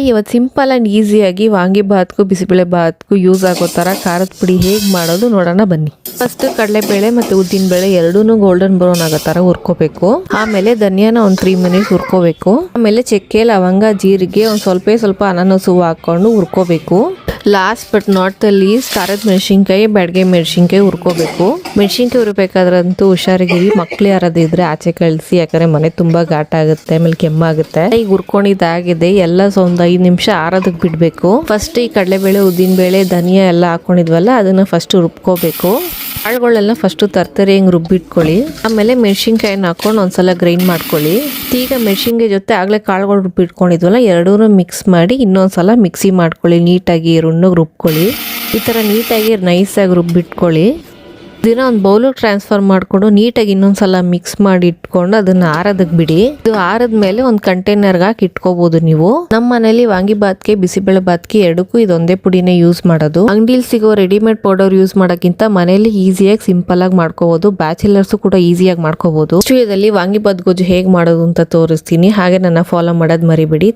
ಇವತ್ತು simple and ಈಸಿಯಾಗಿ ವಾಂಗಿಭಾತ್ಗೂ bisibele ಭಾತ್ಗೂ use ಆಗೋ ಥರ ಖಾರದ ಪುಡಿ ಹೇಗೆ ಮಾಡೋದು ನೋಡೋಣ ಬನ್ನಿ. ಫಸ್ಟ್ ಕಡಲೆಬೇಳೆ ಮತ್ತು ಉದ್ದಿನಬೇಳೆ ಎರಡೂ ಗೋಲ್ಡನ್ ಬ್ರೌನ್ ಆಗೋ ಥರ ಹುರ್ಕೋಬೇಕು. ಆಮೇಲೆ ಧನಿಯಾನ ಒಂದು 3 ಮಿನಿಟ್ಸ್ ಹುರ್ಕೋಬೇಕು. ಆಮೇಲೆ ಚಕ್ಕೆ ಲವಂಗ ಜೀರಿಗೆ ಒಂದು ಸ್ವಲ್ಪ ಅನಾನಸು ಹಾಕ್ಕೊಂಡು ಹುರ್ಕೋಬೇಕು. Last but not the least ಖಾರದ ಮೆಣಸಿನ್ಕಾಯಿ ಬ್ಯಾಡಗೆ ಮೆಣಸಿನ್ಕಾಯಿ ಹುರ್ಕೋಬೇಕು. ಮೆಣಸಿನ್ಕಾಯಿ ಹುರ್ಬೇಕಾದ್ರಂತೂ ಹುಷಾರಾಗಿರಿ, ಮಕ್ಳು ಯಾರಾದ್ರೂ ಇದ್ರೆ ಆಚೆ ಕಳಿಸಿ, ಯಾಕಂದ್ರೆ ಮನೆ ತುಂಬಾ ಘಾಟ ಆಗುತ್ತೆ, ಆಮೇಲೆ ಕೆಮ್ಮಾಗುತ್ತೆ. ಈಗ ಹುರ್ಕೊಂಡಿದ್ದಾಗಿದೆ ಎಲ್ಲ ಒಂದು 5 ನಿಮಿಷ ಆರೋದಕ್ಕೆ ಬಿಡಬೇಕು. ಫಸ್ಟ್ ಈ ಕಡಲೆಬೇಳೆ ಉದ್ದಿನಬೇಳೆ ಧನಿಯಾ ಎಲ್ಲ ಹಾಕೊಂಡಿದ್ವಲ್ಲ ಅದನ್ನ ಫಸ್ಟ್ ರುಬ್ಕೋಬೇಕು. ಕಾಳುಗಳೆಲ್ಲ ಫಸ್ಟ್ ತರ್ತರಿ ಹಿಂಗೆ ರುಬ್ಬಿಟ್ಕೊಳ್ಳಿ. ಆಮೇಲೆ ಮೆಣಸಿನ್ಕಾಯಿನ ಹಾಕೊಂಡು ಒಂದ್ಸಲ ಗ್ರೈಂಡ್ ಮಾಡ್ಕೊಳ್ಳಿ. ಈಗ ಮೆಣಸಿನ್ಕಾಯಿ ಜೊತೆ ಆಗ್ಲೇ ಕಾಳುಗಳು ರುಬ್ಬಿಟ್ಕೊಂಡಿದ್ವಲ್ಲ ಎರಡೂ ಮಿಕ್ಸ್ ಮಾಡಿ ಇನ್ನೊಂದ್ಸಲ ಮಿಕ್ಸಿ ಮಾಡ್ಕೊಳ್ಳಿ. ನೀಟಾಗಿ ರುಣ್ಣಗೆ ರುಬ್ಕೊಳ್ಳಿ. ಈ ಥರ ನೀಟಾಗಿ ನೈಸಾಗಿ ರುಬ್ಬಿಟ್ಕೊಳ್ಳಿ. ದಿನ ಒಂದು ಬೌಲಿಗೆ ಟ್ರಾನ್ಸ್ಫರ್ ಮಾಡಿಕೊಂಡು ನೀಟಾಗಿ ಇನ್ನೊಂದ್ಸಲ ಮಿಕ್ಸ್ ಮಾಡಿ ಇಟ್ಕೊಂಡು ಅದನ್ನ ಆರೋದಕ್ಕೆ ಬಿಡಿ. ಇದು ಆರದ ಮೇಲೆ ಒಂದು ಕಂಟೈನರ್ಗೆ ಹಾಕಿ ಇಟ್ಕೋಬಹುದು ನೀವು. ನಮ್ಮ ಮನೇಲಿ ವಾಂಗಿಭಾತ್ಗೆ ಬಿಸಿಬೇಳೆ ಭಾತ್ಗೆ ಎರಡಕ್ಕೂ ಇದೊಂದೇ ಪುಡಿನೇ ಯೂಸ್ ಮಾಡೋದು. ಅಂಗಡಿಲಿ ಸಿಗೋ ರೆಡಿಮೇಡ್ ಪೌಡರ್ ಯೂಸ್ ಮಾಡೋಕ್ಕಿಂತ ಮನೇಲಿ ಈಸಿಯಾಗಿ ಸಿಂಪಲ್ ಆಗಿ ಮಾಡ್ಕೋಬಹುದು. ಬ್ಯಾಚುಲರ್ಸ್ ಕೂಡ ಈಸಿಯಾಗಿ ಮಾಡ್ಕೋಬಹುದು. ವಿಡಿಯೋದಲ್ಲಿ ವಾಂಗಿಭಾತ್ ಗೊಜ್ಜು ಹೇಗೆ ಮಾಡೋದು ಅಂತ ತೋರಿಸ್ತೀನಿ. ಹಾಗೆ ನನ್ನ ಫಾಲೋ ಮಾಡೋದು ಮರಿಬೇಡಿ.